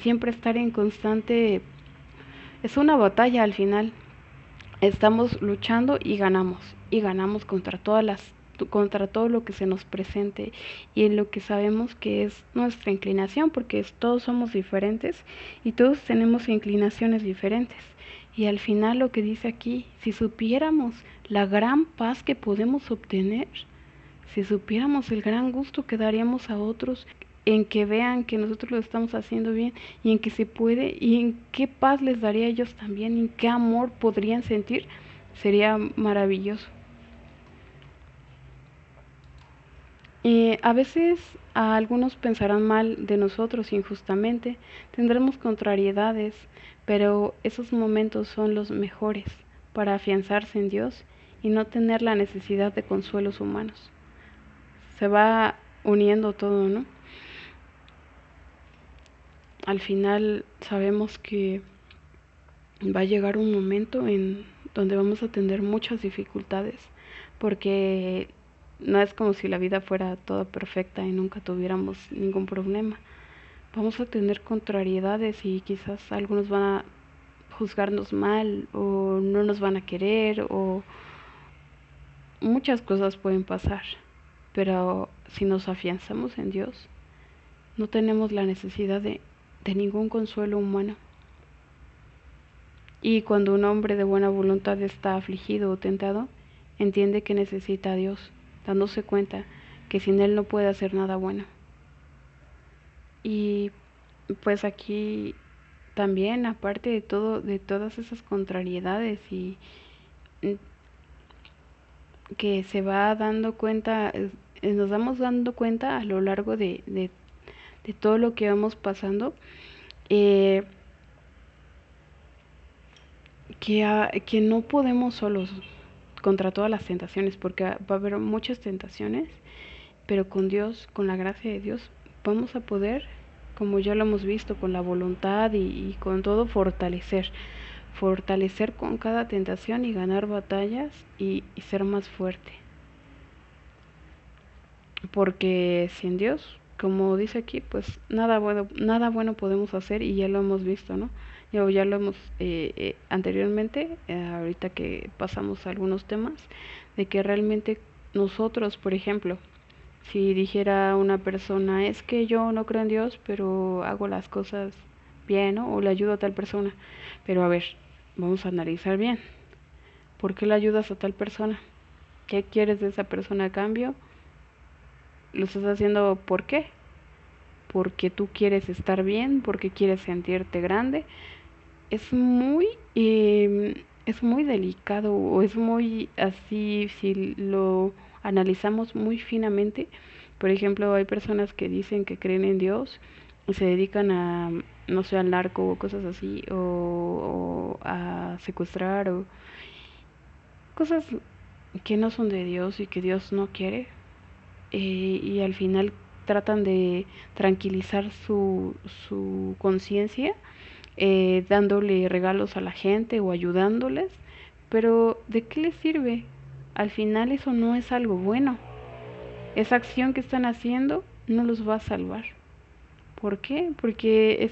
siempre estar en constante, es una batalla al final. Estamos luchando y ganamos contra todo lo que se nos presente y en lo que sabemos que es nuestra inclinación, porque todos somos diferentes y todos tenemos inclinaciones diferentes. Y al final lo que dice aquí, si supiéramos la gran paz que podemos obtener, si supiéramos el gran gusto que daríamos a otros en que vean que nosotros lo estamos haciendo bien y en que se puede y en qué paz les daría a ellos también, en qué amor podrían sentir, sería maravilloso. A veces a algunos pensarán mal de nosotros injustamente, tendremos contrariedades, pero esos momentos son los mejores para afianzarse en Dios y no tener la necesidad de consuelos humanos. Se va uniendo todo, ¿no? Al final sabemos que va a llegar un momento en donde vamos a tener muchas dificultades, porque no es como si la vida fuera toda perfecta y nunca tuviéramos ningún problema. Vamos a tener contrariedades y quizás algunos van a juzgarnos mal o no nos van a querer o muchas cosas pueden pasar, pero si nos afianzamos en Dios, no tenemos la necesidad de ningún consuelo humano. Y cuando un hombre de buena voluntad está afligido o tentado, entiende que necesita a Dios, dándose cuenta que sin Él no puede hacer nada bueno. Y pues aquí también, aparte de todo, de todas esas contrariedades y que se va dando cuenta, nos vamos dando cuenta a lo largo de todo lo que vamos pasando, eh, que no podemos solos contra todas las tentaciones, porque va a haber muchas tentaciones, pero con Dios, con la gracia de Dios, vamos a poder, como ya lo hemos visto, con la voluntad y con todo, fortalecer con cada tentación y ganar batallas y ser más fuerte. Porque sin Dios, como dice aquí, pues nada bueno podemos hacer, y ya lo hemos visto, ¿no? Ya lo hemos anteriormente, ahorita que pasamos a algunos temas, de que realmente nosotros, por ejemplo, si dijera una persona, es que yo no creo en Dios, pero hago las cosas bien, ¿no? O le ayudo a tal persona. Pero a ver, vamos a analizar bien. ¿Por qué le ayudas a tal persona? ¿Qué quieres de esa persona a cambio? ¿Lo estás haciendo por qué? ¿Porque tú quieres estar bien? ¿Porque quieres sentirte grande? Es muy, es muy delicado, o es muy así, si lo analizamos muy finamente. Por ejemplo, hay personas que dicen que creen en Dios y se dedican a, no sé, al narco o cosas así, o a secuestrar, o cosas que no son de Dios y que Dios no quiere, y al final tratan de tranquilizar su conciencia, dándole regalos a la gente o ayudándoles, pero ¿de qué les sirve? Al final eso no es algo bueno. Esa acción que están haciendo no los va a salvar. ¿Por qué? Porque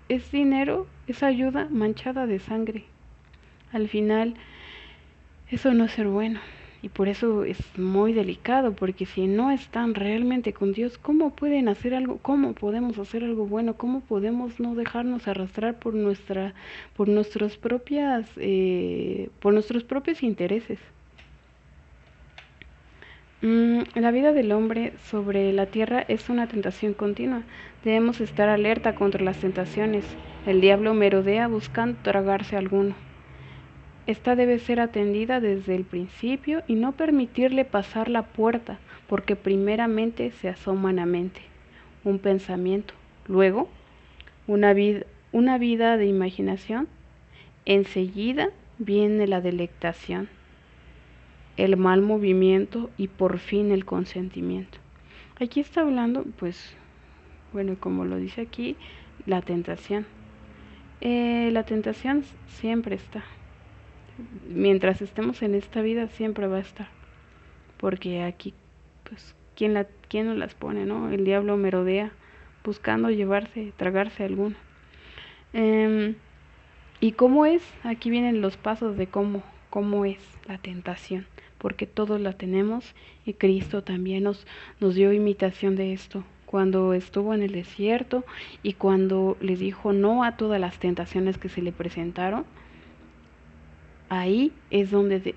es dinero, es ayuda manchada de sangre. Al final eso no es ser bueno. Y por eso es muy delicado, porque si no están realmente con Dios, ¿cómo pueden hacer algo? ¿Cómo podemos hacer algo bueno? ¿Cómo podemos no dejarnos arrastrar por nuestras por nuestros propios intereses? La vida del hombre sobre la tierra es una tentación continua. Debemos estar alerta contra las tentaciones. El diablo merodea buscando tragarse a alguno. Esta debe ser atendida desde el principio y no permitirle pasar la puerta, porque primeramente se asoman a mente un pensamiento, luego una vida de imaginación, enseguida viene la delectación, el mal movimiento y por fin el consentimiento. Aquí está hablando, pues, bueno, como lo dice aquí, la tentación. La tentación siempre está. Mientras estemos en esta vida siempre va a estar, porque aquí, pues, quién nos las pone, ¿no? El diablo merodea buscando tragarse alguna. ¿Y cómo es? Aquí vienen los pasos de cómo es la tentación, porque todos la tenemos, y Cristo también nos dio imitación de esto cuando estuvo en el desierto y cuando les dijo no a todas las tentaciones que se le presentaron. Ahí es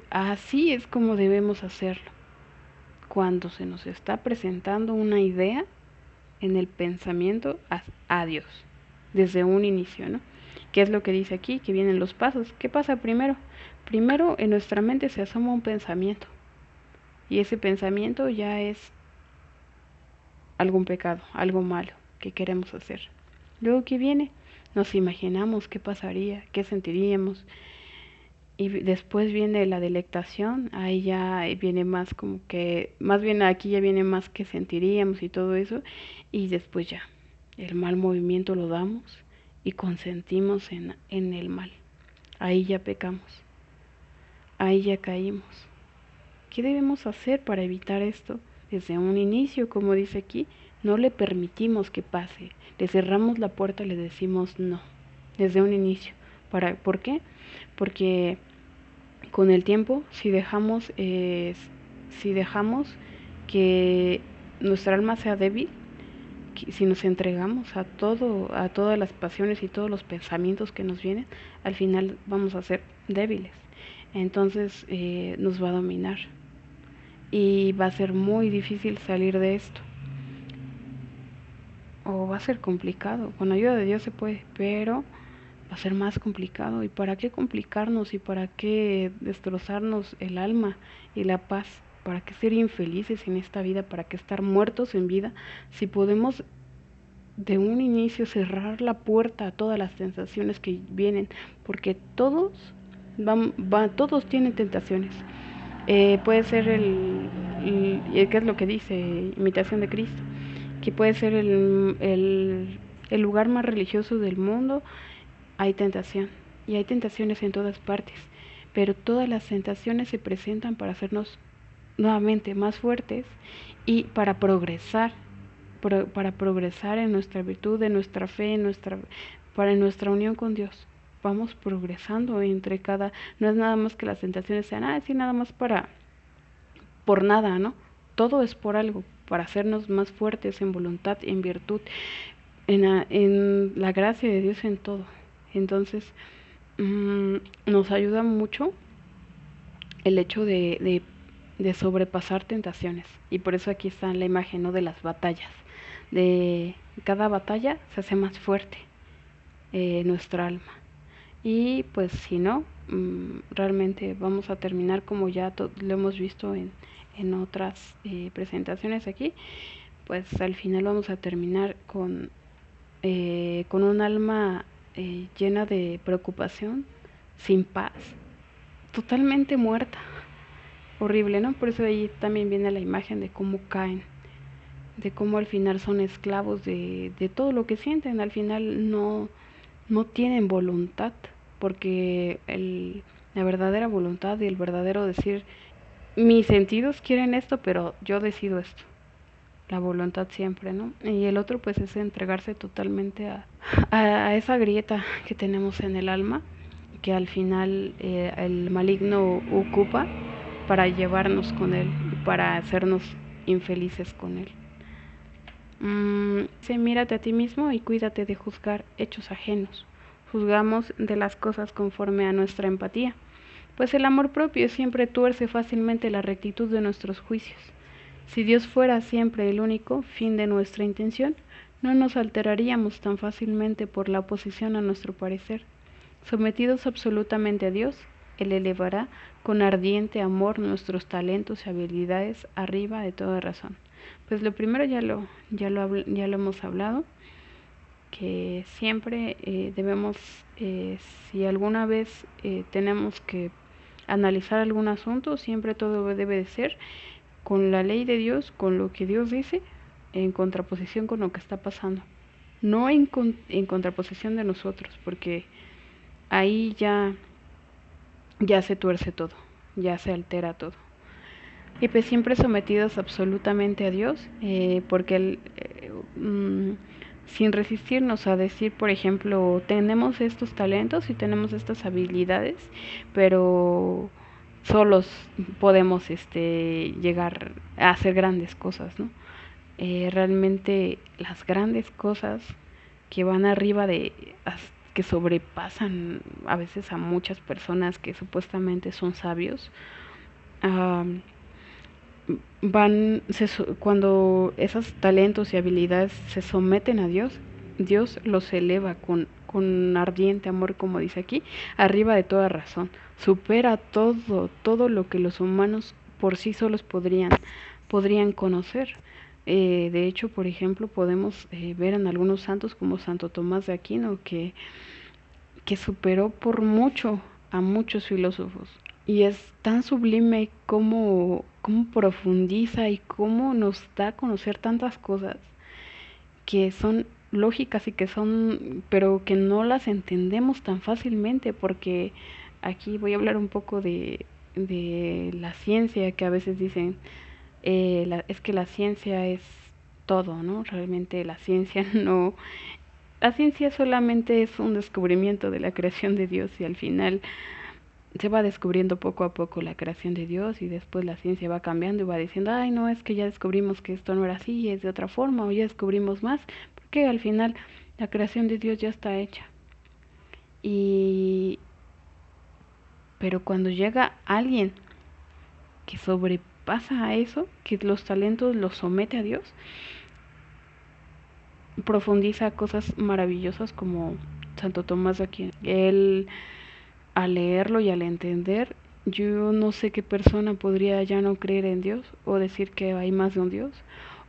así es como debemos hacerlo. Cuando se nos está presentando una idea en el pensamiento, a Dios, desde un inicio, ¿no? ¿Qué es lo que dice aquí? Que vienen los pasos. ¿Qué pasa primero? Primero en nuestra mente se asoma un pensamiento, y ese pensamiento ya es algún pecado, algo malo que queremos hacer. Luego, ¿qué viene? Nos imaginamos qué pasaría, qué sentiríamos. Y después viene la delectación, ahí ya viene más como que, más bien aquí ya viene más que sentiríamos y todo eso, y después ya, el mal movimiento lo damos y consentimos en el mal. Ahí ya pecamos, ahí ya caímos. ¿Qué debemos hacer para evitar esto? Desde un inicio, como dice aquí, no le permitimos que pase, le cerramos la puerta, le decimos no, desde un inicio. ¿Por qué? Porque con el tiempo, si dejamos que nuestra alma sea débil, si nos entregamos a todas las pasiones y todos los pensamientos que nos vienen, al final vamos a ser débiles. entonces nos va a dominar y va a ser muy difícil salir de esto, o va a ser complicado. Con ayuda de Dios se puede, pero va a ser más complicado. ¿Y para qué complicarnos y para qué destrozarnos el alma y la paz? ¿Para qué ser infelices en esta vida? ¿Para qué estar muertos en vida? Si podemos de un inicio cerrar la puerta a todas las tentaciones que vienen, porque todos tienen tentaciones. Puede ser ¿qué es lo que dice? Imitación de Cristo, que puede ser el lugar más religioso del mundo. Hay tentación, y hay tentaciones en todas partes, pero todas las tentaciones se presentan para hacernos nuevamente más fuertes y para progresar en nuestra virtud, en nuestra fe, para nuestra unión con Dios. Vamos progresando entre cada, no es nada más que las tentaciones sean, sí, nada más por nada, ¿no? Todo es por algo, para hacernos más fuertes en voluntad, en virtud, en la gracia de Dios en todo. Entonces, nos ayuda mucho el hecho de sobrepasar tentaciones. Y por eso aquí está la imagen, ¿no?, de las batallas. De cada batalla se hace más fuerte nuestra alma. Y pues si no, realmente vamos a terminar como ya lo hemos visto en otras presentaciones aquí. Pues al final vamos a terminar con un alma llena de preocupación, sin paz, totalmente muerta. Horrible, ¿no? Por eso ahí también viene la imagen de cómo caen, de cómo al final son esclavos de todo lo que sienten. Al final no tienen voluntad, porque la verdadera voluntad y el verdadero decir, mis sentidos quieren esto, pero yo decido esto. La voluntad siempre, ¿no? Y el otro pues es entregarse totalmente a esa grieta que tenemos en el alma, que al final el maligno ocupa para llevarnos con él y para hacernos infelices con él. Mírate a ti mismo y cuídate de juzgar hechos ajenos. Juzgamos de las cosas conforme a nuestra empatía, pues el amor propio siempre tuerce fácilmente la rectitud de nuestros juicios. Si Dios fuera siempre el único fin de nuestra intención, no nos alteraríamos tan fácilmente por la oposición a nuestro parecer. Sometidos absolutamente a Dios, Él elevará con ardiente amor nuestros talentos y habilidades arriba de toda razón. Pues lo primero ya lo hemos hablado, que siempre debemos, si alguna vez tenemos que analizar algún asunto, siempre todo debe de ser con la ley de Dios, con lo que Dios dice, en contraposición con lo que está pasando. No en contraposición de nosotros, porque ahí ya se tuerce todo, ya se altera todo. Y pues siempre sometidos absolutamente a Dios, porque sin resistirnos a decir, por ejemplo, tenemos estos talentos y tenemos estas habilidades, pero solos podemos llegar a hacer grandes cosas, ¿no? Realmente las grandes cosas que van arriba que sobrepasan a veces a muchas personas que supuestamente son sabios, cuando esos talentos y habilidades se someten a Dios, Dios los eleva con ardiente amor, como dice aquí, arriba de toda razón. Supera todo lo que los humanos por sí solos podrían conocer. De hecho, por ejemplo, podemos ver en algunos santos como Santo Tomás de Aquino, que superó por mucho a muchos filósofos. Y es tan sublime cómo profundiza y cómo nos da a conocer tantas cosas que son lógicas y pero que no las entendemos tan fácilmente, porque aquí voy a hablar un poco de la ciencia, que a veces dicen, es que la ciencia es todo, ¿no? Realmente la ciencia solamente es un descubrimiento de la creación de Dios, y al final se va descubriendo poco a poco la creación de Dios, y después la ciencia va cambiando y va diciendo, ay, no, es que ya descubrimos que esto no era así, es de otra forma, o ya descubrimos más, porque al final la creación de Dios ya está hecha. Y Pero cuando llega alguien que sobrepasa a eso, que los talentos los somete a Dios, profundiza cosas maravillosas como Santo Tomás de Aquino. Él, al leerlo y al entender, yo no sé qué persona podría ya no creer en Dios o decir que hay más de un Dios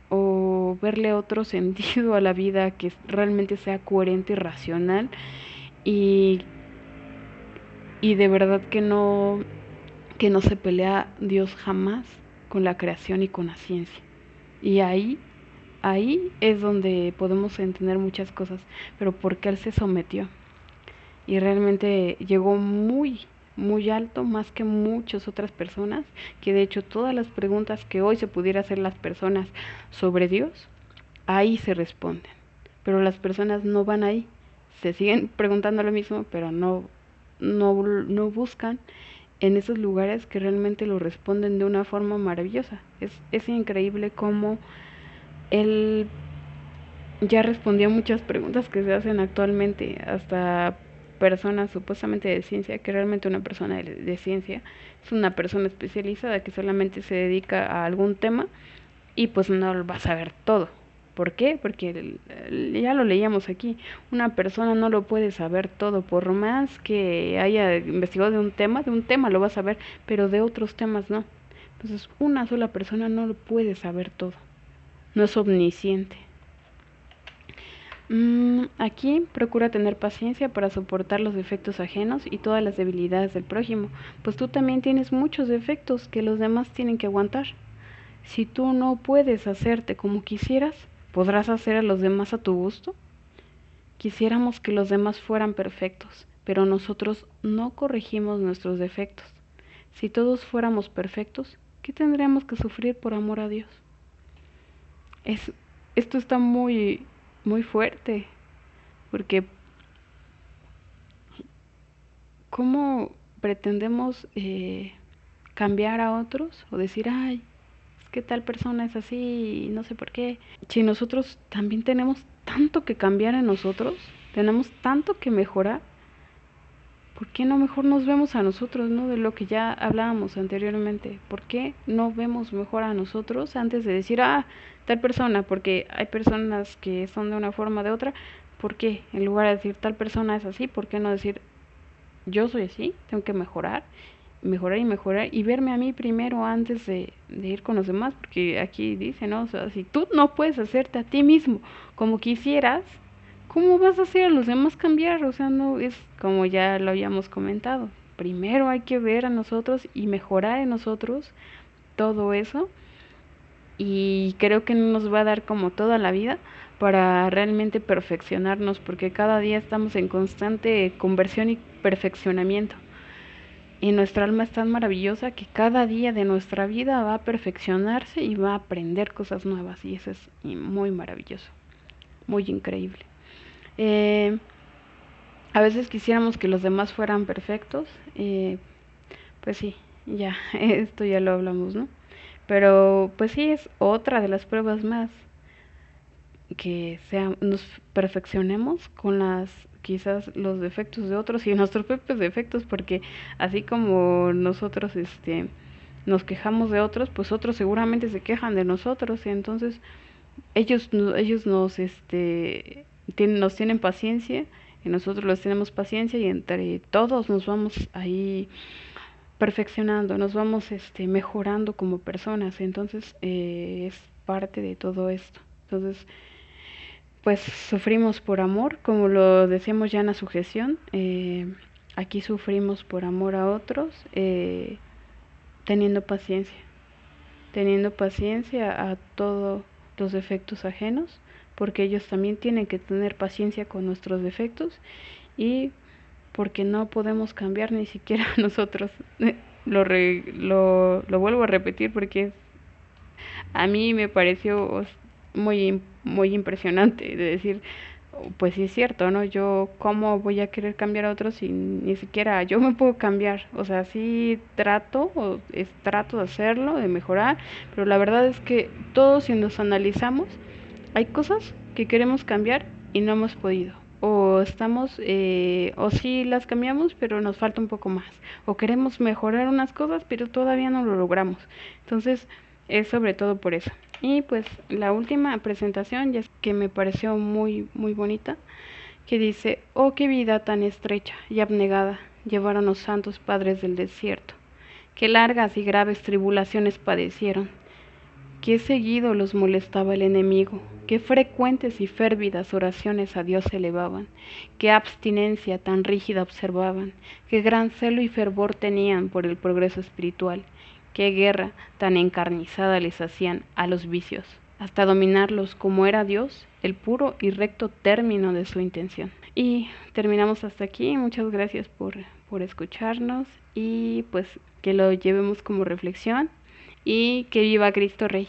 o verle otro sentido a la vida que realmente sea coherente y racional y, y de verdad que no se pelea Dios jamás con la creación y con la ciencia. Y ahí es donde podemos entender muchas cosas, pero porque Él se sometió y realmente llegó muy alto, más que muchas otras personas, que de hecho todas las preguntas que hoy se pudiera hacer las personas sobre Dios, ahí se responden. Pero las personas no van ahí, se siguen preguntando lo mismo, pero no buscan en esos lugares que realmente lo responden de una forma maravillosa. Es increíble cómo Él ya respondió muchas preguntas que se hacen actualmente, hasta personas supuestamente de ciencia, que realmente una persona de ciencia es una persona especializada que solamente se dedica a algún tema y pues no lo va a saber todo. ¿Por qué? Porque ya lo leíamos aquí, una persona no lo puede saber todo, por más que haya investigado de un tema lo va a saber, pero de otros temas no. Entonces, una sola persona no lo puede saber todo, no es omnisciente. Aquí procura tener paciencia para soportar los defectos ajenos y todas las debilidades del prójimo, pues tú también tienes muchos defectos que los demás tienen que aguantar. Si tú no puedes hacerte como quisieras, ¿podrás hacer a los demás a tu gusto? Quisiéramos que los demás fueran perfectos, pero nosotros no corregimos nuestros defectos. Si todos fuéramos perfectos, ¿qué tendríamos que sufrir por amor a Dios? Es, esto está muy fuerte, porque ¿cómo pretendemos cambiar a otros o decir, ay, es que tal persona es así y no sé por qué? Si nosotros también tenemos tanto que cambiar en nosotros, tenemos tanto que mejorar, ¿por qué no mejor nos vemos a nosotros, no? De lo que ya hablábamos anteriormente. ¿Por qué no vemos mejor a nosotros antes de decir, ah, tal persona? Porque hay personas que son de una forma o de otra. ¿Por qué? En lugar de decir tal persona es así, ¿por qué no decir yo soy así? Tengo que mejorar y verme a mí primero antes de ir con los demás, porque aquí dice, ¿no? O sea, si tú no puedes hacerte a ti mismo como quisieras, ¿cómo vas a hacer a los demás cambiar? O sea, no es como ya lo habíamos comentado. Primero hay que ver a nosotros y mejorar en nosotros todo eso. Y creo que no nos va a dar como toda la vida para realmente perfeccionarnos, porque cada día estamos en constante conversión y perfeccionamiento. Y nuestra alma es tan maravillosa que cada día de nuestra vida va a perfeccionarse y va a aprender cosas nuevas. Y eso es muy maravilloso, muy increíble. Eh, a veces quisiéramos que los demás fueran perfectos. Pues sí, ya, esto ya lo hablamos, ¿no? Pero pues sí es otra de las pruebas más, que nos perfeccionemos con las quizás los defectos de otros y nuestros propios defectos, porque así como nosotros nos quejamos de otros, pues otros seguramente se quejan de nosotros y entonces ellos nos tienen paciencia y nosotros les tenemos paciencia y entre todos nos vamos ahí perfeccionando, nos vamos mejorando como personas, entonces es parte de todo esto. Entonces, pues sufrimos por amor, como lo decíamos ya en la sujeción, aquí sufrimos por amor a otros, teniendo paciencia, teniendo paciencia a todos los defectos ajenos, porque ellos también tienen que tener paciencia con nuestros defectos y porque no podemos cambiar ni siquiera nosotros. Lo vuelvo a repetir porque a mí me pareció muy impresionante de decir, pues sí es cierto, ¿no? Yo cómo voy a querer cambiar a otros si ni siquiera yo me puedo cambiar. O sea, sí trato de hacerlo, de mejorar, pero la verdad es que todos si nos analizamos, hay cosas que queremos cambiar y no hemos podido. o estamos, o sí las cambiamos, pero nos falta un poco más, o queremos mejorar unas cosas, pero todavía no lo logramos. Entonces, es sobre todo por eso. Y pues la última presentación, ya es que me pareció muy, muy bonita, que dice: oh, qué vida tan estrecha y abnegada llevaron los santos padres del desierto, qué largas y graves tribulaciones padecieron, qué seguido los molestaba el enemigo, qué frecuentes y férvidas oraciones a Dios elevaban, qué abstinencia tan rígida observaban, qué gran celo y fervor tenían por el progreso espiritual, qué guerra tan encarnizada les hacían a los vicios, hasta dominarlos como era Dios, el puro y recto término de su intención. Y terminamos hasta aquí. Muchas gracias por escucharnos, y pues que lo llevemos como reflexión, y que viva Cristo Rey.